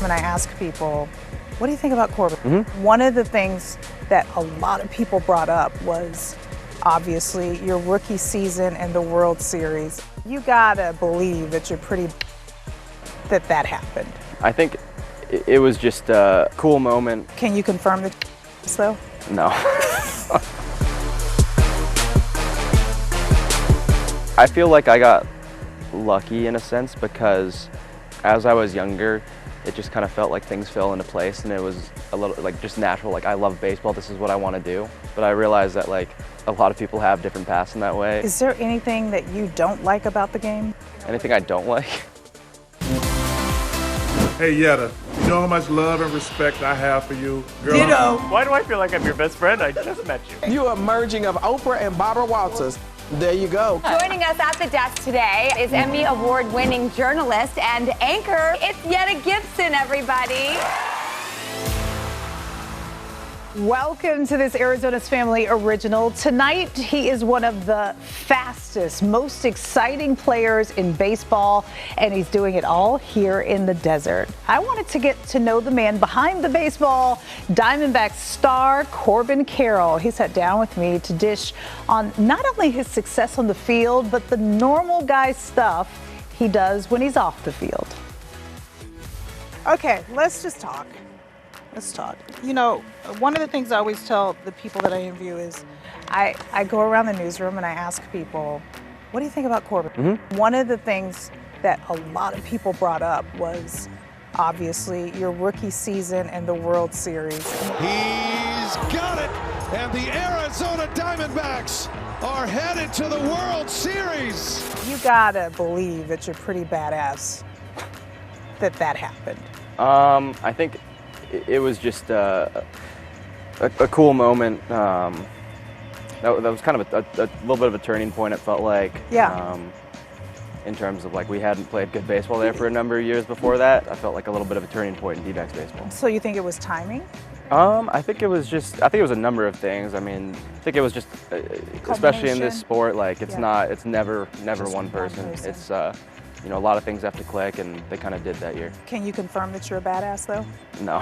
and I ask people, what do you think about Corbin? Mm-hmm. One of the things that a lot of people brought up was obviously your rookie season and the World Series. You gotta believe that you're pretty that happened. I think it was just a cool moment. Can you confirm that though? No. I feel like I got lucky in a sense because as I was younger, it just kind of felt like things fell into place and it was a little like just natural, like I love baseball, this is what I want to do. But I realized that like a lot of people have different paths in that way. Is there anything that you don't like about the game? Anything I don't like? Hey Yetta, you know how much love and respect I have for you? Girl, Ditto. Why do I feel like I'm your best friend? I just met you. You are merging of Oprah and Barbara Walters. There you go. Joining us at the desk today is Emmy Award-winning journalist and anchor. It's Yetta Gibson, everybody. Welcome to this Arizona's Family original. Tonight, he is one of the fastest, most exciting players in baseball, and he's doing it all here in the desert. I wanted to get to know the man behind the baseball, Diamondbacks star Corbin Carroll. He sat down with me to dish on not only his success on the field, but the normal guy stuff he does when he's off the field. Okay, let's just talk. Let's talk. You know, one of the things I always tell the people that I interview is I go around the newsroom and I ask people, what do you think about Corbin? Mm-hmm. One of the things that a lot of people brought up was obviously your rookie season and the World Series. He's got it, and the Arizona Diamondbacks are headed to the World Series. You gotta believe that you're pretty badass that happened. I think it was just a cool moment. That was kind of a little bit of a turning point, it felt like. Yeah. In terms of like we hadn't played good baseball there for a number of years before that. I felt like a little bit of a turning point in D-backs baseball. So you think it was timing? I think it was a number of things. I mean, I think it was just, especially in this sport, like it's never just one person. It's, you know, a lot of things have to click, and they kind of did that year. Can you confirm that you're a badass, though? No.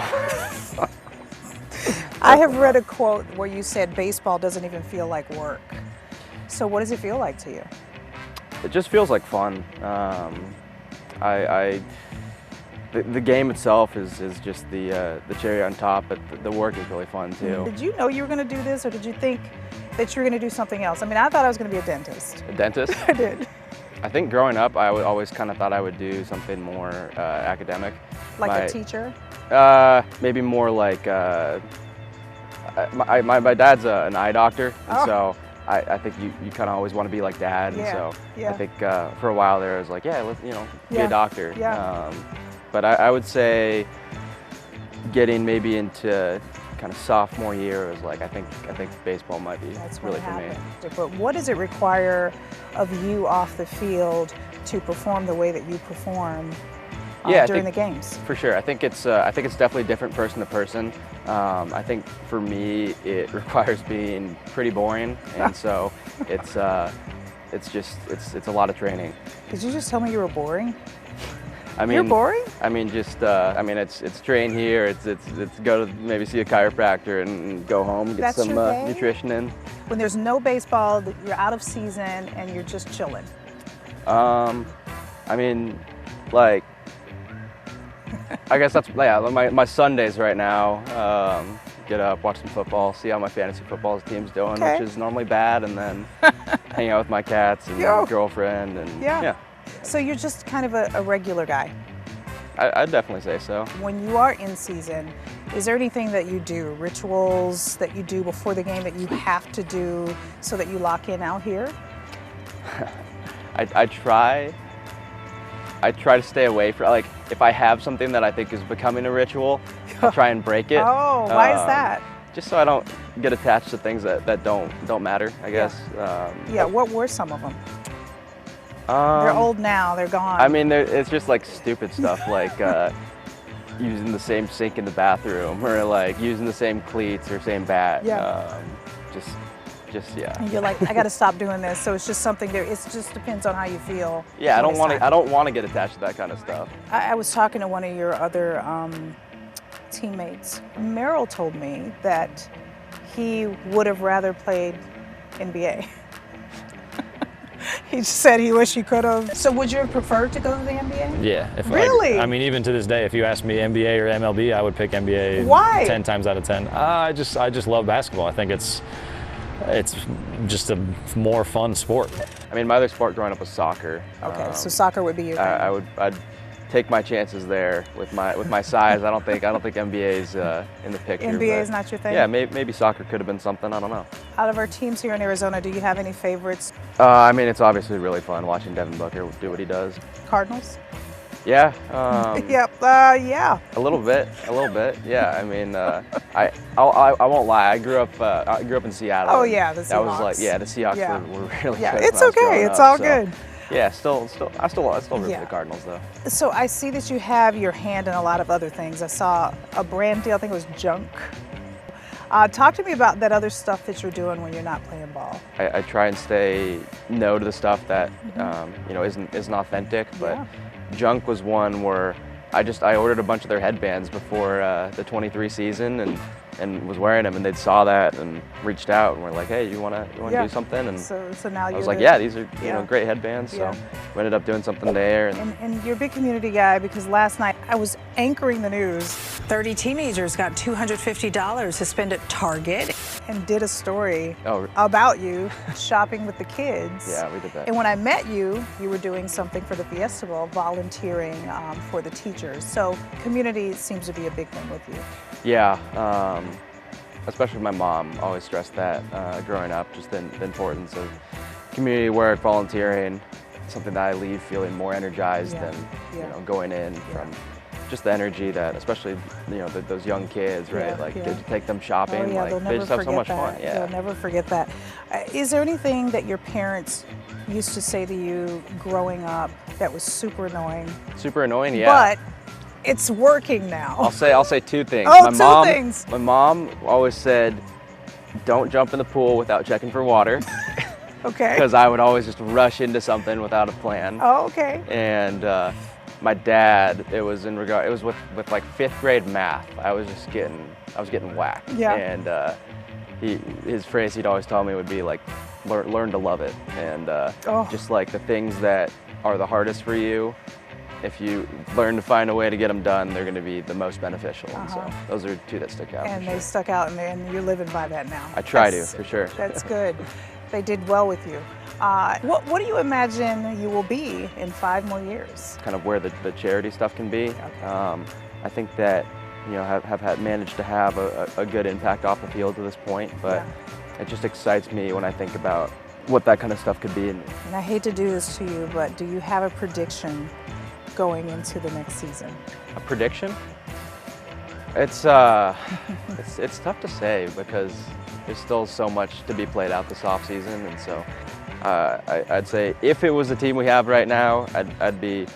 I have read a quote where you said baseball doesn't even feel like work. So what does it feel like to you? It just feels like fun. The game itself is just the cherry on top, but the work is really fun, too. Did you know you were going to do this, or did you think that you were going to do something else? I mean, I thought I was going to be a dentist. A dentist? I did. I think growing up, I always kind of thought I would do something more academic. Like a teacher? Maybe more like, my dad's an eye doctor, and so I think you kind of always want to be like Dad, and so I think for a while there I was like, yeah, let's, be a doctor. Yeah. But I would say getting maybe into kind of sophomore year was like, I think baseball might be really for me. But what does it require of you off the field to perform the way that you perform during the games? For sure. I think it's definitely different person to person. I think for me it requires being pretty boring, and so it's a lot of training. Did you just tell me you were boring? I mean, you're boring? I mean, it's train here. It's go to maybe see a chiropractor and go home, get some nutrition in. When there's no baseball, you're out of season and you're just chilling. I mean, like, I guess that's my Sundays right now. Get up, watch some football, see how my fantasy football team's doing, which is normally bad, and then hang out with my cats and my girlfriend, and yeah. So you're just kind of a regular guy? I'd definitely say so. When you are in season, is there anything that you do, rituals that you do before the game that you have to do so that you lock in out here? I try to stay away from, like, if I have something that I think is becoming a ritual, I'll try and break it. Oh, why is that? Just so I don't get attached to things that don't matter, I guess. What were some of them? They're old now, they're gone. I mean, it's just like stupid stuff, like using the same sink in the bathroom, or like using the same cleats or same bat. Yeah. yeah. And you're like, I got to stop doing this. So it's just something there. It just depends on how you feel. Yeah, I don't want to get attached to that kind of stuff. I was talking to one of your other teammates. Merrill told me that he would have rather played NBA. He just said he wished he could have. So would you have preferred to go to the NBA? Yeah. Really? I mean, even to this day, if you ask me NBA or MLB, I would pick NBA. Why? 10 times out of 10. I just love basketball. I think it's just a more fun sport. I mean, my other sport growing up was soccer. Okay, so soccer would be your thing. I'd take my chances there with my size. I don't think NBA's in the picture. NBA is not your thing? Yeah, maybe soccer could have been something. I don't know. Out of our teams here in Arizona, do you have any favorites? I mean, it's obviously really fun watching Devin Booker do what he does. Cardinals? Yeah. Yep. Yeah. A little bit. Yeah. I mean, I won't lie. I grew up in Seattle. Oh yeah, the Seahawks. That was like, yeah, the Seahawks were really yeah. good. It's okay. It's all good. Yeah, I still root for the Cardinals though. So I see that you have your hand in a lot of other things. I saw a brand deal. I think it was junk. Talk to me about that other stuff that you're doing when you're not playing ball. I try and stay no to the stuff that isn't authentic. But junk was one where I ordered a bunch of their headbands before the 23 season and was wearing them, and they saw that and reached out and were like, hey, you want to do something? And so now I was like, yeah, these are great headbands. So we ended up doing something there. And you're a big community guy, because last night I was anchoring the news. 30 teenagers got $250 to spend at Target. And did a story about you shopping with the kids. Yeah, we did that. And when I met you, you were doing something for the Fiesta Bowl, volunteering for the teachers. So community seems to be a big thing with you. Yeah, especially my mom always stressed that growing up, just the importance of community work, volunteering, something that I leave feeling more energized than going in from just the energy that, especially those young kids, right? To take them shopping, they just have so much fun. Yeah, they'll never forget that. Is there anything that your parents used to say to you growing up that was super annoying? Super annoying, yeah. But it's working now. I'll say two things. Oh, two things. My mom always said, don't jump in the pool without checking for water. Okay. Because I would always just rush into something without a plan. Oh, okay. And my dad, it was with like 5th grade math. I was getting whacked. Yeah. And his phrase he'd always tell me would be like, learn to love it. And just like the things that are the hardest for you, if you learn to find a way to get them done, they're going to be the most beneficial. And so those are two that stick out. And they stuck out, and you're living by that now. I try to, for sure. That's good. They did well with you. What do you imagine you will be in 5 more years? Kind of where the charity stuff can be. Okay. I think that have managed to have a good impact off the field to this point, but it just excites me when I think about what that kind of stuff could be. And I hate to do this to you, but do you have a prediction going into the next season? A prediction? It's tough to say, because there's still so much to be played out this off season, and so I'd say if it was the team we have right now, I'd be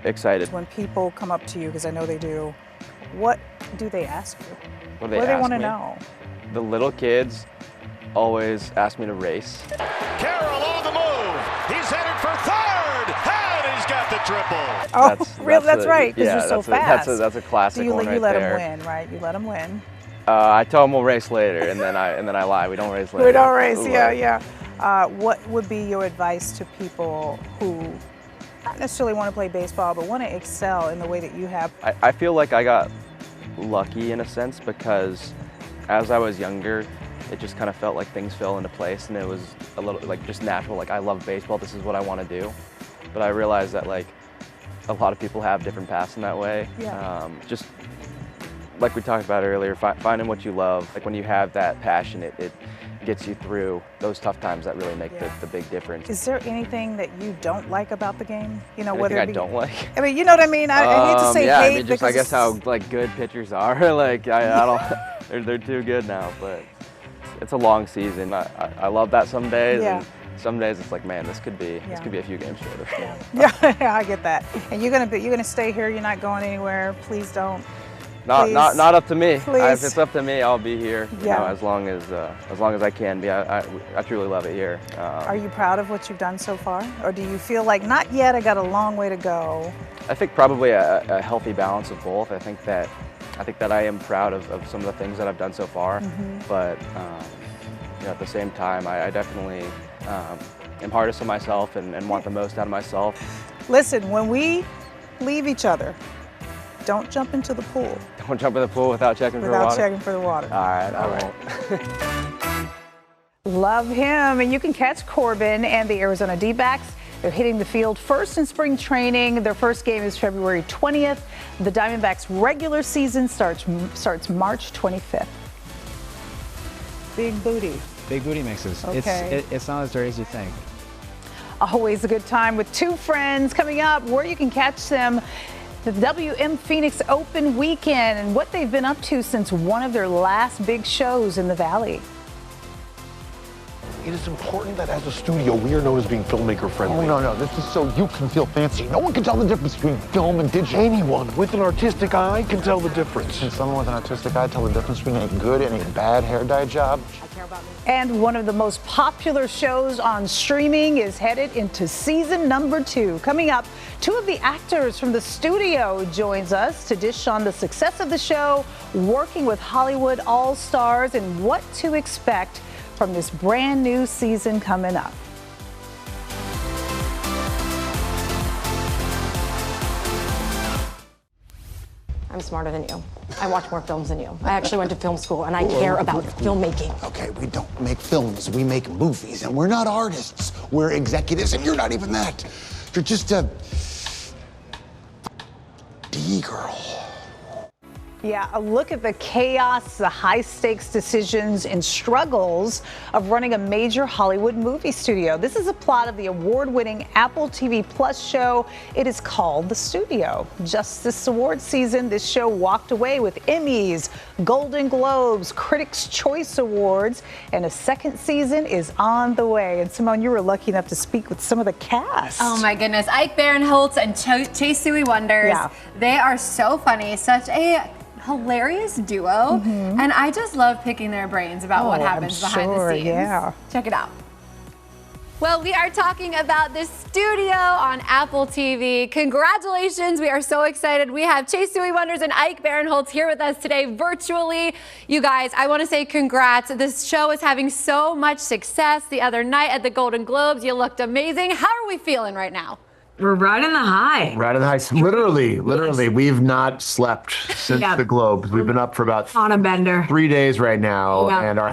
excited. When people come up to you, because I know they do, what do they ask you? What do they want to know? The little kids always ask me to race. Carroll on the move. He's headed for 3rd, and he's got the triple. Oh, that's right, because you're so fast. That's a classic one right there. You let them win, right? You let them win. I tell them we'll race later, and then I lie. We don't race later. We don't race. Yeah. What would be your advice to people who not necessarily want to play baseball, but want to excel in the way that you have? I feel like I got lucky in a sense, because as I was younger, it just kind of felt like things fell into place, and it was a little like just natural. Like, I love baseball. This is what I want to do. But I realized that like a lot of people have different paths in that way. Yeah. Just like we talked about earlier, finding what you love. Like when you have that passion, it gets you through those tough times that really make the big difference. Is there anything that you don't like about the game? Anything I don't like? I mean, you know what I mean? I hate to say yeah, hate, I mean, just I guess how like good pitchers are. Like I don't, they're too good now. But it's a long season. I love that some days. Yeah. And some days it's like, man, this could be a few games shorter. Yeah, I get that. And you're gonna stay here. You're not going anywhere. Please don't. Not up to me. Please. If it's up to me, I'll be here. You Yeah. know, as long as I can be. I truly love it here. Are you proud of what you've done so far? Or do you feel like, not yet, I got a long way to go? I think probably a healthy balance of both. I think that I am proud of some of the things that I've done so far, but you know, at the same time, I definitely am hardest on myself and want the most out of myself. Listen, when we leave each other, don't jump into the pool Don't jump in the pool without checking for water. without checking for the water. All right. Love him. And you can catch Corbin and the Arizona D-backs. They're hitting the field first in spring training. Their first game is February 20th. The Diamondbacks' regular season starts March 25th. Big booty. Big booty mixes. Okay. It's not as dirty as you think. Always a good time with Two Friends coming up, where you can catch them. The WM Phoenix Open weekend and what they've been up to since one of their last big shows in the Valley. It is important that as a studio, we are known as being filmmaker friendly. Oh, no. This is so you can feel fancy. No one can tell the difference between film and digital. Anyone with an artistic eye can tell the difference. Can someone with an artistic eye tell the difference between a good and a bad hair dye job? And one of the most popular shows on streaming is headed into season number 2. Coming up, 2 of the actors from the studio joins us to dish on the success of the show, working with Hollywood all-stars, and what to expect from this brand new season coming up. I'm smarter than you. I watch more films than you. I actually went to film school, and I care about filmmaking. Okay, we don't make films, we make movies, and we're not artists. We're executives, and you're not even that. You're just a D-girl. Yeah, a look at the chaos, the high-stakes decisions and struggles of running a major Hollywood movie studio. This is a plot of the award-winning Apple TV Plus show. It is called The Studio. Just this award season, this show walked away with Emmys, Golden Globes, Critics' Choice Awards, and a second season is on the way. And Simone, you were lucky enough to speak with some of the cast. Oh my goodness, Ike Barinholtz and Chase Suey Wonders. Yeah. They are so funny, such a hilarious duo, and I just love picking their brains about what happens behind the scenes. Yeah. Check it out. Well, we are talking about The Studio on Apple TV. Congratulations, we are so excited. We have Chase Suey Wonders and Ike Barinholtz here with us today virtually. You guys, I want to say congrats. This show is having so much success. The other night at the Golden Globes, you looked amazing. How are we feeling right now? We're riding the high. Riding the high. Literally, we've not slept since the Globes. We've been up for about on a bender. 3 days right now, and our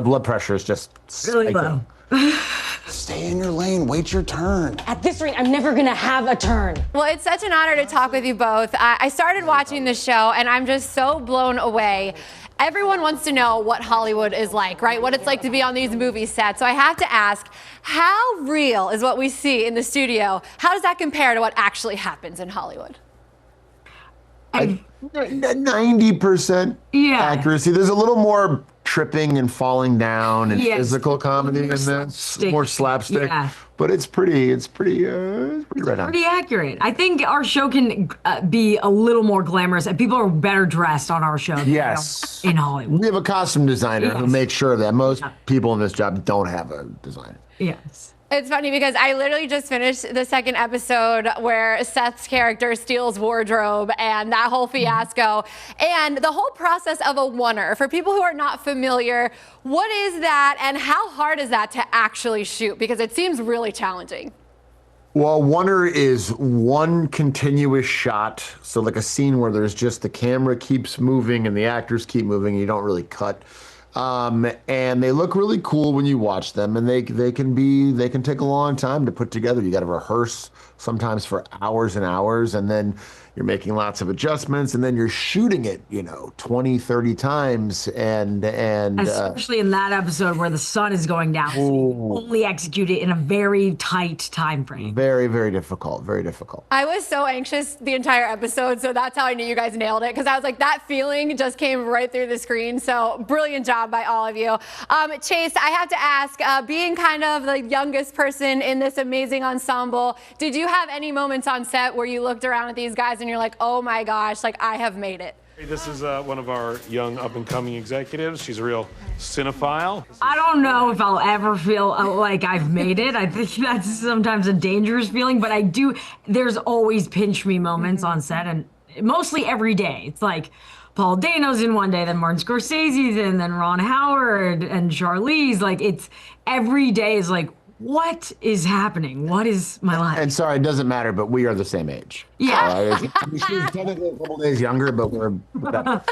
blood pressure is just really low. Stay in your lane, wait your turn. At this rate, I'm never gonna have a turn. Well, it's such an honor to talk with you both. I started watching the show, and I'm just so blown away. Everyone wants to know what Hollywood is like, right? What it's like to be on these movie sets. So I have to ask, how real is what we see in the studio? How does that compare to what actually happens in Hollywood? 90% accuracy. There's a little more tripping and falling down and physical comedy in this, more slapstick. But it's pretty right on. Pretty accurate. I think our show can be a little more glamorous, and people are better dressed on our show than in Hollywood. We have a costume designer who makes sure that most people in this job don't have a designer. Yes. It's funny because I literally just finished the second episode where Seth's character steals wardrobe and that whole fiasco and the whole process of a oneer. For people who are not familiar, what is that and how hard is that to actually shoot? Because it seems really challenging. Well, oneer is one continuous shot. So like a scene where there's just the camera keeps moving and the actors keep moving and you don't really cut. And they look really cool when you watch them, and they can take a long time to put together. You got to rehearse sometimes for hours and hours, and then you're making lots of adjustments, and then you're shooting it, 20, 30 times, and especially in that episode where the sun is going down, so you only execute it in a very tight time frame. Very, very difficult. Very difficult. I was so anxious the entire episode, so that's how I knew you guys nailed it, because I was like, that feeling just came right through the screen. So brilliant job by all of you. Chase, I have to ask, being kind of the youngest person in this amazing ensemble, did you have any moments on set where you looked around at these guys and you're like, oh my gosh, like I have made it? This is one of our young up-and-coming executives. She's a real cinephile. I don't know if I'll ever feel like I've made it. I think that's sometimes a dangerous feeling, but I do. There's always pinch me moments on set, and mostly every day. It's like Paul Dano's in one day, then Martin Scorsese's in, then Ron Howard and Charlize. Like, it's every day is like, what is happening? What is my life? And sorry, it doesn't matter, but we are the same age. Yeah. She's technically a couple days younger, but we're better.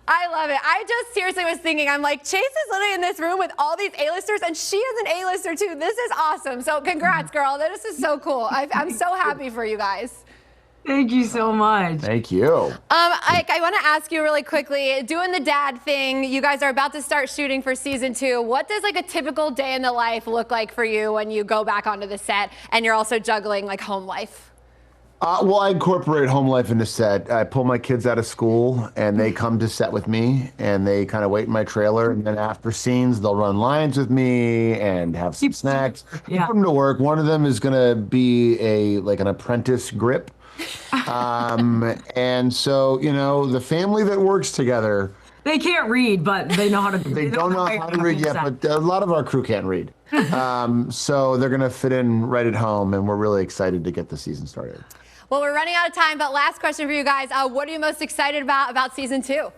I love it. I just seriously was thinking, I'm like, Chase is literally in this room with all these A-listers, and she is an A-lister too. This is awesome. So congrats, girl. This is so cool. I'm so happy for you guys. Thank you so much. Thank you. I want to ask you really quickly, doing the dad thing, you guys are about to start shooting for season 2. What does like a typical day in the life look like for you when you go back onto the set and you're also juggling like home life? Well, I incorporate home life into set. I pull my kids out of school and they come to set with me and they kind of wait in my trailer. And then after scenes, they'll run lines with me and have some snacks. Yeah. Put them to work. One of them is going to be an apprentice grip. And so, you know, the family that works together. They can't read, but they know how to. They don't know how to read yet, but a lot of our crew can't read. So they're going to fit in right at home, and we're really excited to get the season started. Well, we're running out of time, but last question for you guys. What are you most excited about season 2?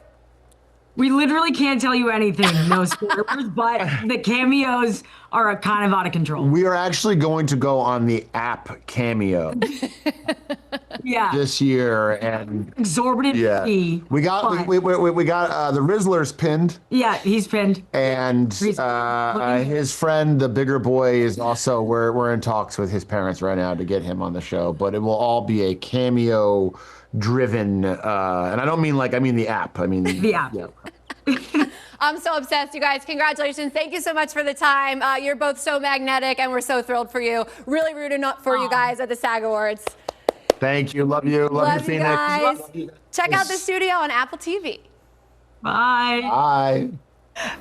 We literally can't tell you anything, no spoilers, but the cameos are kind of out of control. We are actually going to go on the app Cameo. Yeah. This year and exorbitant fee. We got the Rizzler's pinned. Yeah, he's pinned. And his friend, the bigger boy, is also we're in talks with his parents right now to get him on the show. But it will all be a cameo driven, and I don't mean I mean the app. I mean the app. Yeah. I'm so obsessed, you guys. Congratulations. Thank you so much for the time. You're both so magnetic, and we're so thrilled for you. Really rooting for you guys at the SAG Awards. Thank you. Love you. Love you, Phoenix. Guys. Love you. Check out the studio on Apple TV. Bye. Bye.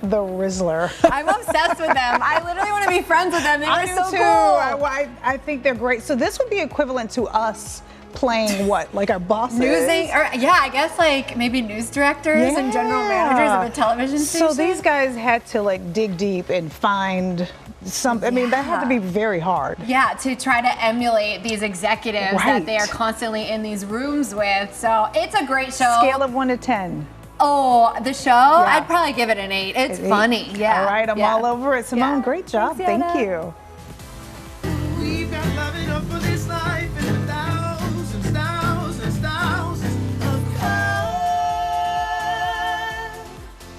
The Rizzler. I'm obsessed with them. I literally want to be friends with them. They were so too. cool. I think they're great. So this would be equivalent to us playing what? Like our bosses? I guess like maybe news directors and general managers of a television station. So these guys had to like dig deep and find something. I mean, that had to be very hard. Yeah, to try to emulate these executives that they are constantly in these rooms with. So it's a great show. Scale of 1 to 10. Oh, the show? Yeah. I'd probably give it an 8. It's funny. Yeah. All right, I'm all over it. Simone, great job. Thanks, Thank you. We've got love enough for this life and thousands of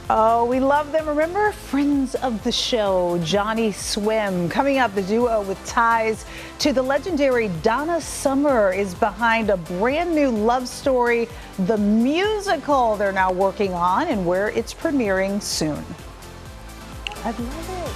Oh, we love them. Remember, friends of the show, JOHNNYSWIM. Coming up, the duo with ties to the legendary Donna Summer is behind a brand new love story, the musical they're now working on and where it's premiering soon. I love it.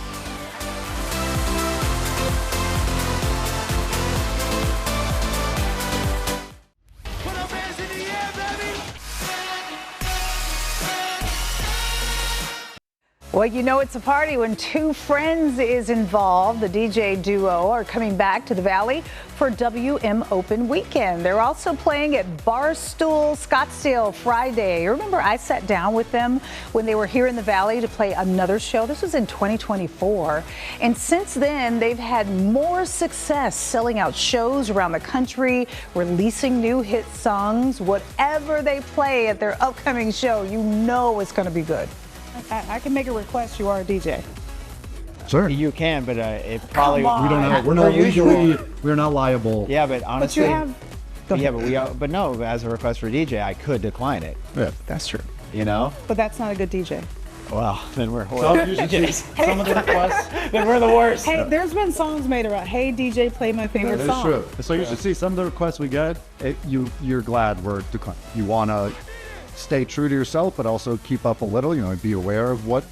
Well, you know it's a party when Two Friends is involved. The DJ duo are coming back to the Valley for WM Open Weekend. They're also playing at Barstool Scottsdale Friday. Remember, I sat down with them when they were here in the Valley to play another show. This was in 2024. And since then, they've had more success selling out shows around the country, releasing new hit songs. Whatever they play at their upcoming show, you know it's going to be good. I can make a request. You are a DJ. Sure. You can, but it probably Come on. we don't know. We're not legally, we're not liable. Yeah, but honestly, But you have. but no. As a request for a DJ, I could decline it. Yeah, that's true. You know. But that's not a good DJ. Well, then we're horrible. Some of the requests. Then we're the worst. Hey, there's been songs made about, hey DJ, play my favorite That is song. true. So you should see some of the requests we get. You're glad we're declining. You want to stay true to yourself, but also keep up a little, you know, be aware of what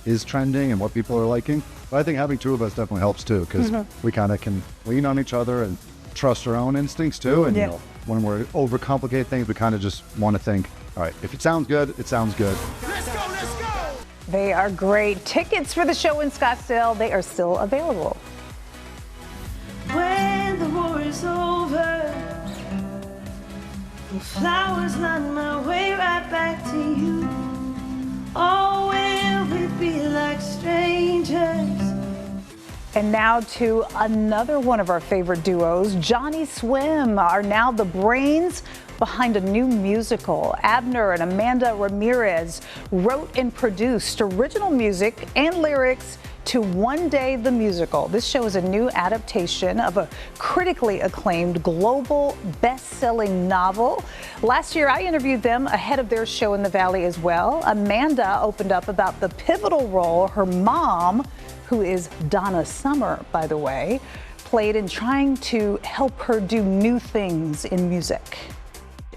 is trending and what people are liking. But I think having two of us definitely helps too, because we kind of can lean on each other and trust our own instincts too. And you know, when we're overcomplicate things, we kind of just want to think, all right, if it sounds good, it sounds good. Let's go, let's go! They are great. Tickets for the show in Scottsdale, they are still available. When the war is over, Flowers line my way right back to you. Oh, will we be like strangers? And now to another one of our favorite duos. JOHNNYSWIM are now the brains behind a new musical. Abner and Amanda Ramirez wrote and produced original music and lyrics to One Day the Musical. This show is a new adaptation of a critically acclaimed global best-selling novel. Last year, I interviewed them ahead of their show in the Valley as well. Amanda opened up about the pivotal role her mom, who is Donna Summer, by the way, played in trying to help her do new things in music.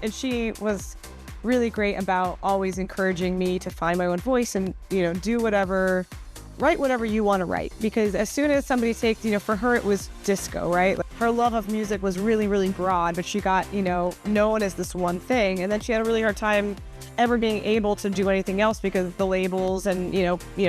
And she was really great about always encouraging me to find my own voice and, do whatever, write whatever you want to write. Because as soon as somebody takes, for her it was disco, right? Her love of music was really, really broad, but she got, known as this one thing. And then she had a really hard time ever being able to do anything else because the labels and,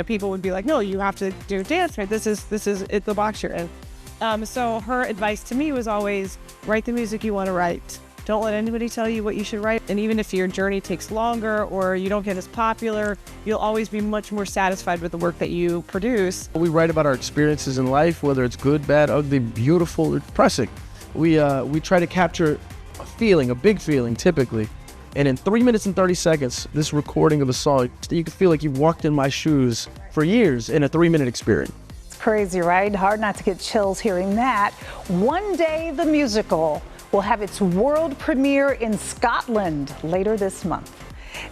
people would be like, no, you have to do dance, right? This is it's the box you're in. So her advice to me was always write the music you want to write. Don't let anybody tell you what you should write. And even if your journey takes longer or you don't get as popular, you'll always be much more satisfied with the work that you produce. We write about our experiences in life, whether it's good, bad, ugly, beautiful, or depressing. We try to capture a feeling, a big feeling, typically. And in 3 minutes and 30 seconds, this recording of a song, you can feel like you've walked in my shoes for years in a 3-minute experience. It's crazy, right? Hard not to get chills hearing that. One Day the Musical will have its world premiere in Scotland later this month.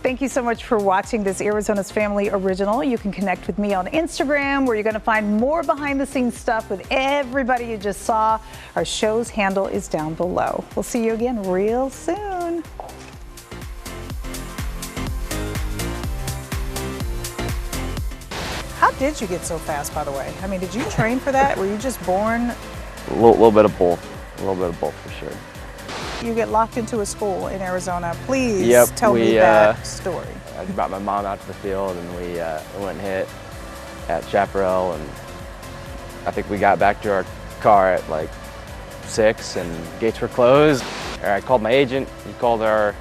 Thank you so much for watching this Arizona's Family original. You can connect with me on Instagram, where you're going to find more behind-the-scenes stuff with everybody you just saw. Our show's handle is down below. We'll see you again real soon. How did you get so fast, by the way? I mean, did you train for that? Were you just born? A little bit of both. A little bit of both for sure. You get locked into a school in Arizona. Please tell me me that story. I brought my mom out to the field and we went and hit at Chaparral, and I think we got back to our car at like 6 and gates were closed. I called my agent, he called our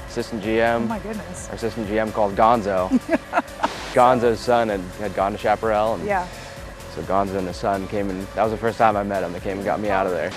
assistant GM. Oh my goodness. Our assistant GM called Gonzo. Gonzo's son had gone to Chaparral, and yeah. So Gonzo and his son came and that was the first time I met him. They came and got me out of there.